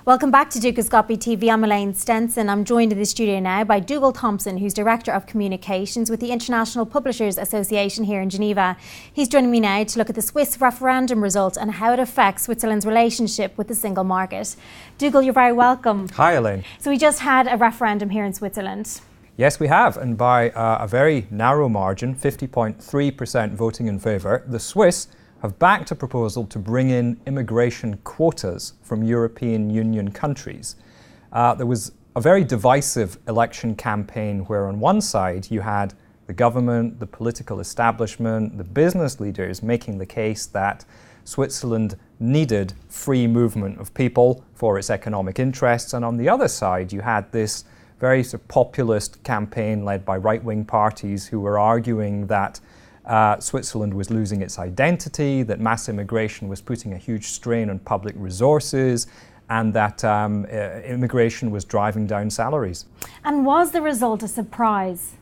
Welcome back to Dukascopy TV. I'm Elaine Stenson. I'm joined in the studio now by Dougal Thomson, who's Director of Communications with the International Publishers Association here in Geneva. He's joining me now to look at the Swiss referendum result and how it affects Switzerland's relationship with the single market. Dougal, you're very welcome. Hi, Elaine. So we just had a referendum here in Switzerland. Yes, we have, and by a very narrow margin, 50.3% voting in favour, the Swiss have backed a proposal to bring in immigration quotas from European Union countries. There was a very divisive election campaign where on one side you had the government, the political establishment, the business leaders making the case that Switzerland needed free movement of people for its economic interests, and on the other side you had this very sort of populist campaign led by right-wing parties who were arguing that Switzerland was losing its identity, that mass immigration was putting a huge strain on public resources, and that immigration was driving down salaries. And was the result a surprise?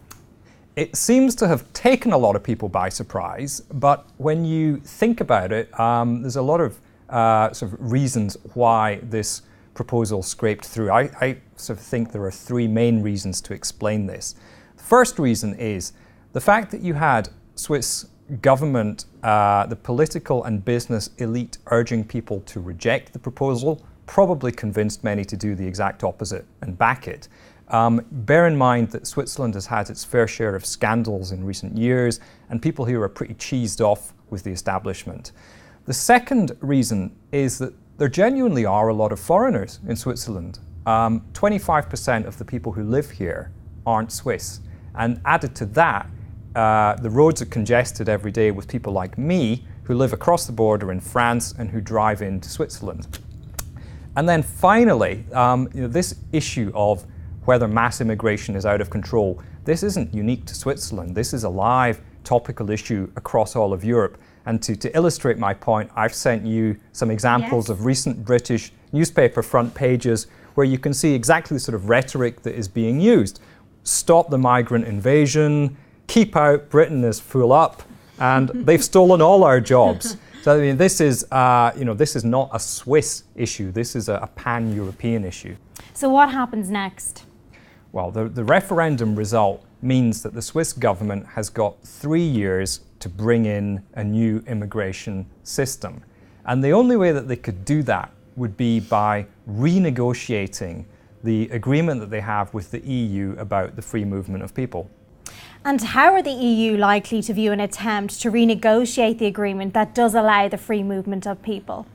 It seems to have taken a lot of people by surprise, but when you think about it, there's a lot of sort of reasons why this proposal scraped through. I sort of think there are three main reasons to explain this. The first reason is the fact that you had Swiss government, the political and business elite urging people to reject the proposal probably convinced many to do the exact opposite and back it. Bear in mind that Switzerland has had its fair share of scandals in recent years, and people here are pretty cheesed off with the establishment. The second reason is that there genuinely are a lot of foreigners in Switzerland. 25% of the people who live here aren't Swiss, and added to that, the roads are congested every day with people like me who live across the border in France and who drive into Switzerland. And then finally, this issue of whether mass immigration is out of control, this isn't unique to Switzerland. This is a live topical issue across all of Europe. And to illustrate my point, I've sent you some examples of recent British newspaper front pages where you can see exactly the sort of rhetoric that is being used. Stop the migrant invasion, keep out, Britain is full up, and they've stolen all our jobs. So I mean, this is not a Swiss issue. This is a pan-European issue. So what happens next? Well, the referendum result means that the Swiss government has got 3 years to bring in a new immigration system. And the only way that they could do that would be by renegotiating the agreement that they have with the EU about the free movement of people. And how are the EU likely to view an attempt to renegotiate the agreement that does allow the free movement of people?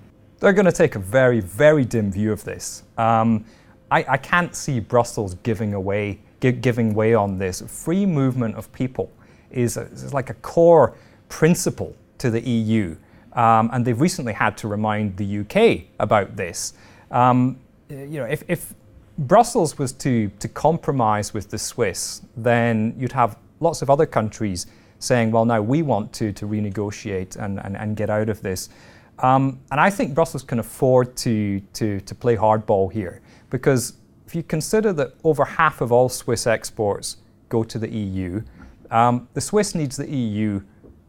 They're going to take a very, very dim view of this. I can't see Brussels giving way on this. Free movement of people is like a core principle to the EU. And they've recently had to remind the UK about this. If Brussels was to compromise with the Swiss, then you'd have lots of other countries saying, well, now we want to renegotiate and get out of this. And I think Brussels can afford to play hardball here, because if you consider that over half of all Swiss exports go to the EU, the Swiss needs the EU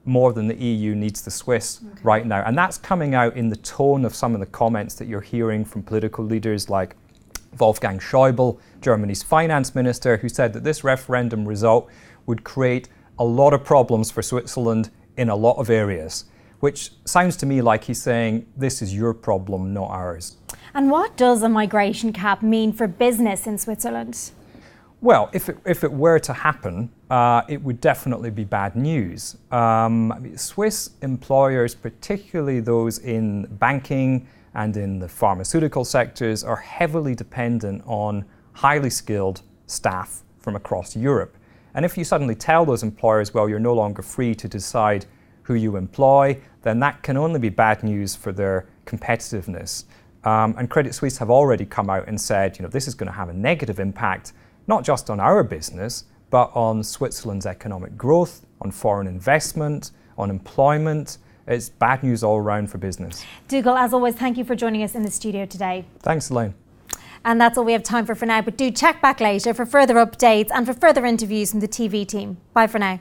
more than the EU needs the Swiss right now. And that's coming out in the tone of some of the comments that you're hearing from political leaders like Wolfgang Schäuble, Germany's finance minister, who said that this referendum result would create a lot of problems for Switzerland in a lot of areas, which sounds to me like he's saying, this is your problem, not ours. And what does a migration cap mean for business in Switzerland? Well, if it were to happen, it would definitely be bad news. Swiss employers, particularly those in banking and in the pharmaceutical sectors, are heavily dependent on highly skilled staff from across Europe. And if you suddenly tell those employers, well, you're no longer free to decide who you employ, then that can only be bad news for their competitiveness. And Credit Suisse have already come out and said, this is going to have a negative impact, not just on our business, but on Switzerland's economic growth, on foreign investment, on employment. It's bad news all around for business. Dougal, as always, thank you for joining us in the studio today. Thanks, Elaine. And that's all we have time for now, but do check back later for further updates and for further interviews from the TV team. Bye for now.